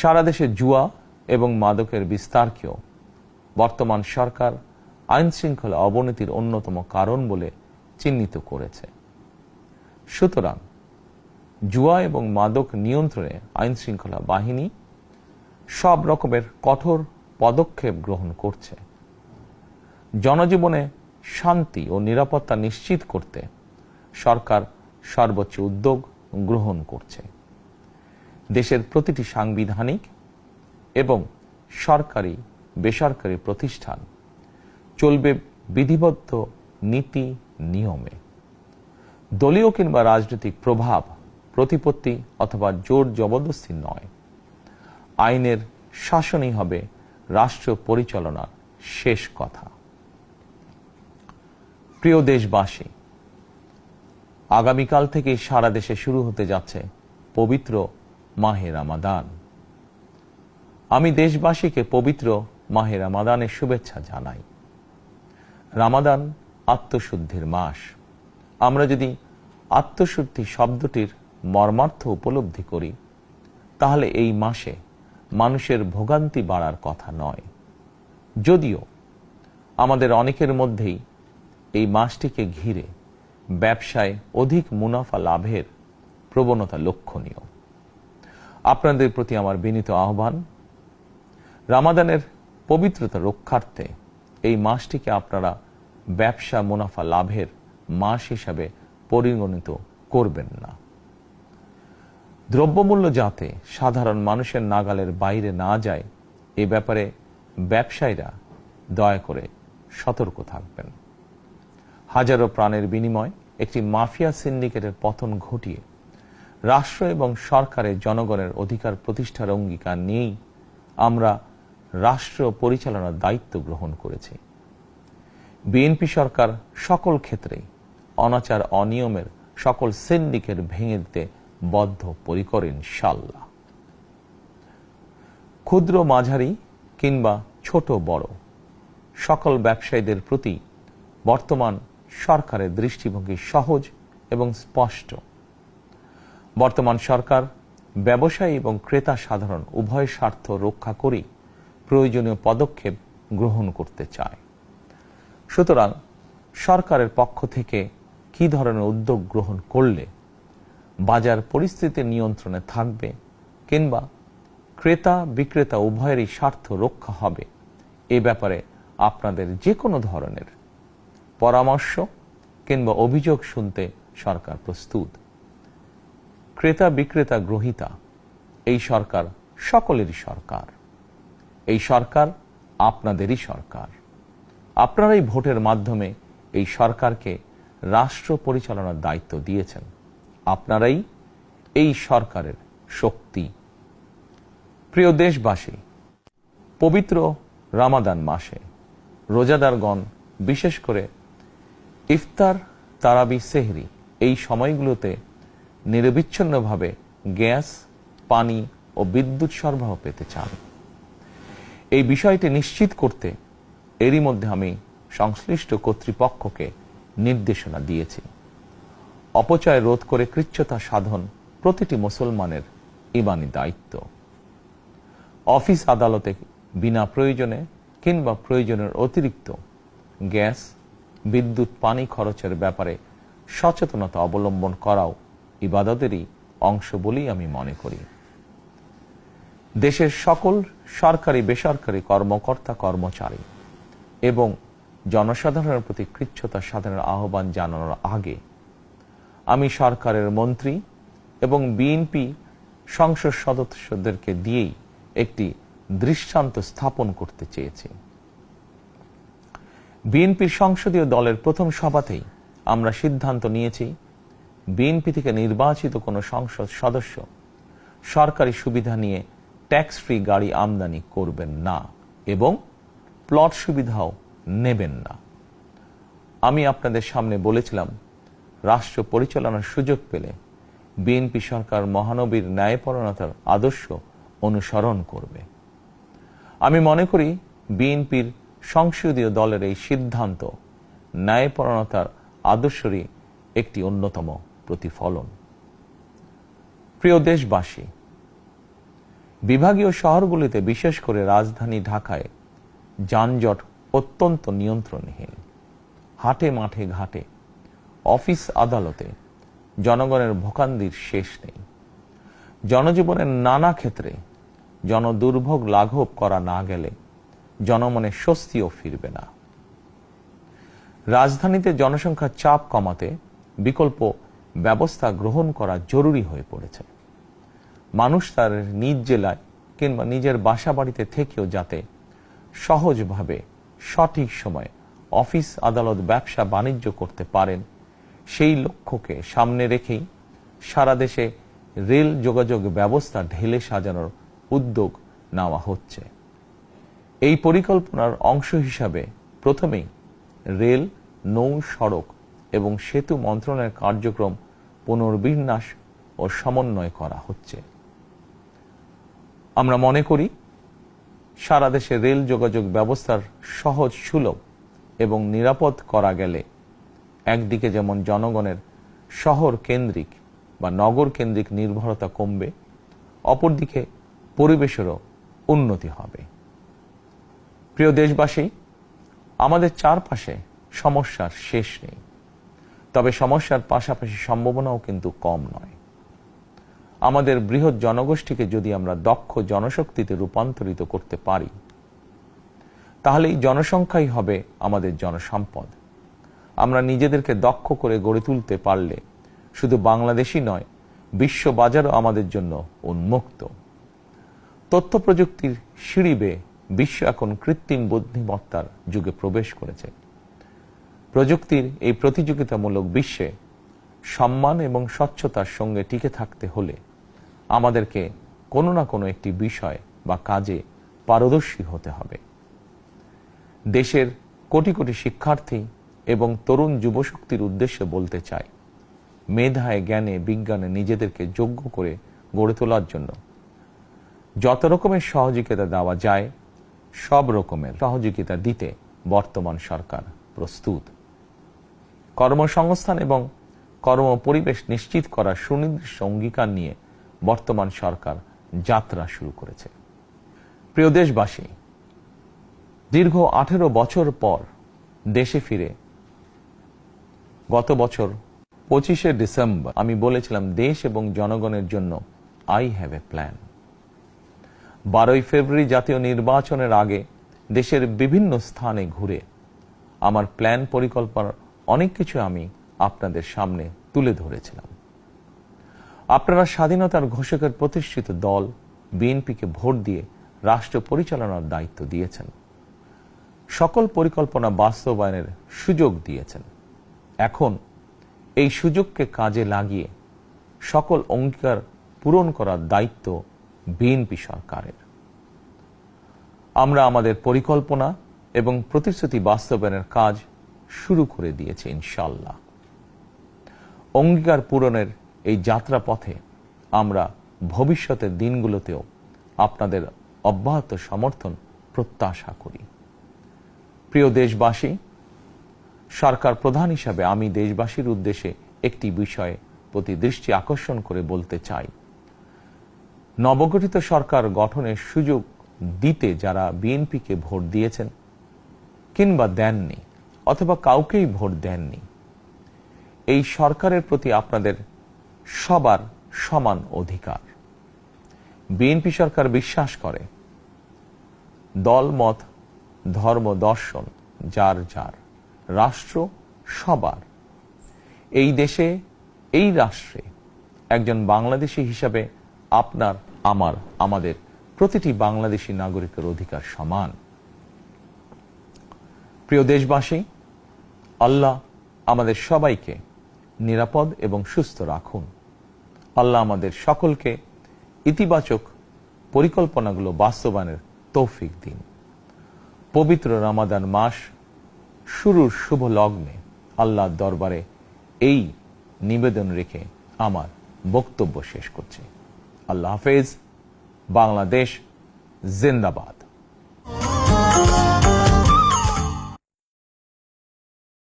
সারা দেশে জুয়া এবং মাদকের বিস্তারকেও বর্তমান সরকার আইন শৃঙ্খলা অবনতির অন্যতম কারণ বলে চিহ্নিত করেছে। সুতরাং জুয়া এবং মাদক নিয়ন্ত্রণে আইন শৃঙ্খলা বাহিনী সব রকমের কঠোর পদক্ষেপ গ্রহণ করছে। জনজীবনে শান্তি ও নিরাপত্তা নিশ্চিত করতে সরকার সর্বোচ্চ উদ্যোগ গ্রহণ করছে। দেশের প্রতিটি সাংবিধানিক এবং সরকারি বেসরকারি প্রতিষ্ঠান চলবে বিধিবদ্ধ নীতি নিয়মে। দলীয় কিংবা রাজনৈতিক প্রভাব, প্রতিপত্তি অথবা জোর জবরদস্তি নয়। আইনের শাসনই হবে রাষ্ট্র পরিচালনার শেষ কথা। প্রিয় দেশবাসী, আগামীকাল থেকে সারা দেশে শুরু হতে যাচ্ছে পবিত্র মাহে রমাদান। আমি দেশবাসীকে পবিত্র মাহে রমাদানের শুভেচ্ছা জানাই। রমাদান আত্মশুদ্ধির মাস। আমরা যদি আত্মশুদ্ধি শব্দটির মর্মার্থ উপলব্ধি করি, তাহলে এই মাসে মানুষের ভোগান্তি বাড়ার কথা নয়। যদিও আমাদের অনেকের মধ্যেই এই মাসটিকে ঘিরে ব্যবসায় অধিক মুনাফা লাভের প্রবণতা লক্ষণীয়। আপনাদের প্রতি আমার বিনীত আহ্বান, রমাদানের পবিত্রতা রক্ষার্থে এই মাসটিকে আপনারা ব্যবসা মুনাফা লাভের মাস হিসাবে পরিগণিত করবেন না। দ্রব্যমূল্য যাতে সাধারণ মানুষের নাগালের বাইরে না যায়, এ ব্যাপারে ব্যবসায়ীরা দয়া করে সতর্ক থাকবেন। হাজারো প্রাণের বিনিময় একটি মাফিয়া সিন্ডিকেটের পতন ঘটিয়ে রাষ্ট্র এবং সরকারের জনগণের অধিকার প্রতিষ্ঠার অঙ্গীকার নিয়েই আমরা রাষ্ট্র পরিচালনার দায়িত্ব গ্রহণ করেছি। বিএনপি সরকার সকল ক্ষেত্রেই অনাচার অনিয়মের সকল সিন্ডিকেট ভেঙে দিতে বদ্ধপরিকর ইনশাআল্লাহ। ক্ষুদ্র মাঝারি কিংবা ছোট বড় সকল ব্যবসায়ীদের প্রতি বর্তমান সরকারের দৃষ্টিভঙ্গি সহজ এবং স্পষ্ট। বর্তমান সরকার ব্যবসায়ী এবং ক্রেতা সাধারণ উভয় স্বার্থ রক্ষা করেই প্রয়োজনীয় পদক্ষেপ গ্রহণ করতে চায়। সুতরাং সরকারের পক্ষ থেকে কি ধরনের উদ্যোগ গ্রহণ করলে বাজার পরিস্থিতি নিয়ন্ত্রণে থাকবে কিংবা ক্রেতা বিক্রেতা উভয়েরই স্বার্থ রক্ষা হবে, এ ব্যাপারে আপনাদের যে কোনো ধরনের পরামর্শ কিংবা অভিযোগ শুনতে সরকার প্রস্তুত। ক্রেতা বিক্রেতা গ্রহীতা এই সরকার সকলেরই সরকার। এই সরকার আপনাদেরই সরকার। আপনারাই ভোটের মাধ্যমে এই সরকারকে রাষ্ট্র পরিচালনার দায়িত্ব দিয়েছেন। আপনারাই এই সরকারের শক্তি। প্রিয় দেশবাসী, পবিত্র রমাদান মাসে রোজাদারগণ বিশেষ করে ইফতার, তারাবি, সেহরি এই সময়গুলোতে নিরবিচ্ছিন্নভাবে গ্যাস, পানি ও বিদ্যুৎ সরবরাহ পেতে চান। এই বিষয়টি নিশ্চিত করতে এরই মধ্যে আমি সংশ্লিষ্ট কর্তৃপক্ষকে নির্দেশনা দিয়েছি। অপচয় রোধ করে কৃচ্ছ্রতা সাধন প্রতিটি মুসলমানের ঈমানি দায়িত্ব। অফিস আদালতে বিনা প্রয়োজনে কিংবা প্রয়োজনের অতিরিক্ত গ্যাস, বিদ্যুৎ, পানি খরচের ব্যাপারে সচেতনতা অবলম্বন করাও ইবাদতেরই অংশ বলেই আমি মনে করি। দেশের সকল সরকারি বেসরকারি কর্মকর্তা কর্মচারী এবং জনসাধারণের প্রতি কৃচ্ছ্রতা সাধনের আহ্বান জানানোর আগে আমি সরকারের মন্ত্রী এবং বিএনপি সংসদ সদস্যদেরকে দিয়েই একটি দৃষ্টান্ত স্থাপন করতে চেয়েছি। বিএনপির সংসদীয় দলের প্রথম সভাতেই আমরা সিদ্ধান্ত নিয়েছি, বিএনপি থেকে নির্বাচিত কোনো সংসদ সদস্য সরকারি সুবিধা নিয়ে ট্যাক্স ফ্রি গাড়ি আমদানি করবেন না এবং প্লট সুবিধাও নেবেন না। আমি আপনাদের সামনে বলেছিলাম, রাষ্ট্র পরিচালনার সুযোগ পেলে বিএনপি সরকার মহানবীর ন্যায়পরায়ণতার আদর্শ অনুসরণ করবে। আমি মনে করি বিএনপির সংসদীয় দলের এই সিদ্ধান্ত ন্যায়পরায়ণতার আদর্শেরই একটি অন্যতম প্রতিফলন। প্রিয় দেশবাসী, বিভাগীয় শহরগুলিতে, বিশেষ করে রাজধানী ঢাকায়, যানজট অত্যন্ত নিয়ন্ত্রণহীন। হাটে মাঠে ঘাটে, অফিস আদালতে জনগণের ভোগান্তির শেষ নেই। জনজীবনের নানা ক্ষেত্রে জনদুর্ভোগ লাঘব করা না গেলে জনমনে স্বস্তিও ফিরবে না। রাজধানীতে জনসংখ্যার চাপ কমাতে বিকল্প ব্যবস্থা গ্রহণ করা জরুরি হয়ে পড়েছে। মানুষ তার নিজ জেলায় কিংবা নিজের বাসা বাড়িতে থেকেও যাতে সহজভাবে সঠিক সময়ে অফিস আদালত, ব্যবসা বাণিজ্য করতে পারেন, সেই লক্ষ্যকে সামনে রেখেই সারা দেশে রেল যোগাযোগ ব্যবস্থা ঢেলে সাজানোর উদ্যোগ নেওয়া হচ্ছে। এই পরিকল্পনার অংশ হিসাবে প্রথমেই রেল, নৌ, সড়ক এবং সেতু মন্ত্রণালয়ের কার্যক্রম পুনর্বিন্যাস ও সমন্বয় করা হচ্ছে। আমরা মনে করি সারা দেশে রেল যোগাযোগ ব্যবস্থার সহজ, সুলভ এবং নিরাপদ করা গেলে একদিকে যেমন জনগণের শহর কেন্দ্রিক বা নগর কেন্দ্রিক নির্ভরতা কমবে, অপরদিকে পরিবেশেরও উন্নতি হবে। প্রিয় দেশবাসী, আমাদের চারপাশে সমস্যার শেষ নেই, তবে সমস্যার পাশাপাশি সম্ভাবনাও কিন্তু কম নয়। আমাদের বৃহৎ জনগোষ্ঠীকে যদি আমরা দক্ষ জনশক্তিতে রূপান্তরিত করতে পারি, তাহলে এই জনসংখ্যাই হবে আমাদের জনসম্পদ। আমরা নিজেদেরকে দক্ষ করে গড়ে তুলতে পারলে শুধু বাংলাদেশই নয়, বিশ্ব বাজারও আমাদের জন্য উন্মুক্ত। তথ্য প্রযুক্তির সিঁড়ি বেয়ে বিশ্ব এখন কৃত্রিম বুদ্ধিমত্তার যুগে প্রবেশ করেছে। প্রযুক্তির এই প্রতিযোগিতামূলক বিশ্বে সম্মান এবং স্বচ্ছতার সঙ্গে টিকে থাকতে হলে আমাদেরকে কোনো না কোনো একটি বিষয় বা কাজে পারদর্শী হতে হবে। দেশের কোটি কোটি শিক্ষার্থী এবং তরুণ যুবশক্তির উদ্দেশ্যে বলতে চাই, মেধায়, জ্ঞানে, বিজ্ঞানে নিজেদেরকে যোগ্য করে গড়ে তোলার জন্য যত রকমের সহযোগিতা দেওয়া যায়, সব রকমের সহযোগিতা দিতে বর্তমান সরকার প্রস্তুত। কর্মসংস্থান এবং কর্ম পরিবেশ নিশ্চিত করার সুনির্দিষ্ট অঙ্গীকার নিয়ে বর্তমান সরকার যাত্রা শুরু করেছে। প্রিয় দেশবাসী, দীর্ঘ 18 বছর পর দেশে ফিরে গত বছর 25শে ডিসেম্বর আমি বলেছিলাম, দেশ এবং জনগণের জন্য আই হ্যাভ এ প্ল্যান। 12ই ফেব্রুয়ারি জাতীয় নির্বাচনের আগে দেশের বিভিন্ন স্থানে ঘুরে আমার প্ল্যান, পরিকল্পনার অনেক কিছু আমি আপনাদের সামনে তুলে ধরেছিলাম। আপনারা স্বাধীনতার ঘোষকের প্রতিষ্ঠিত দল বিএনপিকে ভোট দিয়ে রাষ্ট্র পরিচালনার দায়িত্ব দিয়েছেন। সকল পরিকল্পনা বাস্তবায়নের সুযোগ দিয়েছেন। এখন এই সুযোগকে কাজে লাগিয়ে সকল অঙ্গীকার পূরণ করার দায়িত্ব বিএনপি সরকারের। আমরা আমাদের পরিকল্পনা এবং প্রতিশ্রুতি বাস্তবায়নের কাজ শুরু করে দিয়েছি ইনশাআল্লাহ। অঙ্গীকার পূরণের এই যাত্রা পথে আমরা ভবিষ্যতের দিনগুলোতেও আপনাদের অব্যাহত সমর্থন প্রত্যাশা করি। প্রিয় দেশবাসী, সরকার প্রধান হিসাবে আমি দেশবাসীর উদ্দেশ্যে একটি বিষয়ে প্রতি দৃষ্টি আকর্ষণ করে বলতে চাই। নবগঠিত সরকার গঠনের সুযোগ দিতে যারা বিএনপিকে ভোট দিয়েছেন কিংবা দেননি, অথবা কাউকেই ভোট দেননি, এই সরকারের প্রতি আপনাদের সবার সমান অধিকার। বিএনপি সরকার বিশ্বাস করে দল, মত, ধর্ম, দর্শন যার যার, রাষ্ট্র সবার। এই দেশে, এই রাষ্ট্রে একজন বাংলাদেশী হিসাবে আপনার, আমার, আমাদের প্রতিটি বাংলাদেশী নাগরিকের অধিকার সমান। প্রিয় দেশবাসী, আল্লাহ আমাদের সবাইকে নিরাপদ এবং সুস্থ রাখুন। আল্লাহ আমাদের সকলকে ইতিবাচক পরিকল্পনাগুলো বাস্তবায়নের তৌফিক দিন। পবিত্র রমাদান মাস শুরুর শুভ লগ্নে আল্লাহর দরবারে এই নিবেদন রেখে আমার বক্তব্য শেষ করছি। আল্লাহ হাফেজ। বাংলাদেশ জিন্দাবাদ।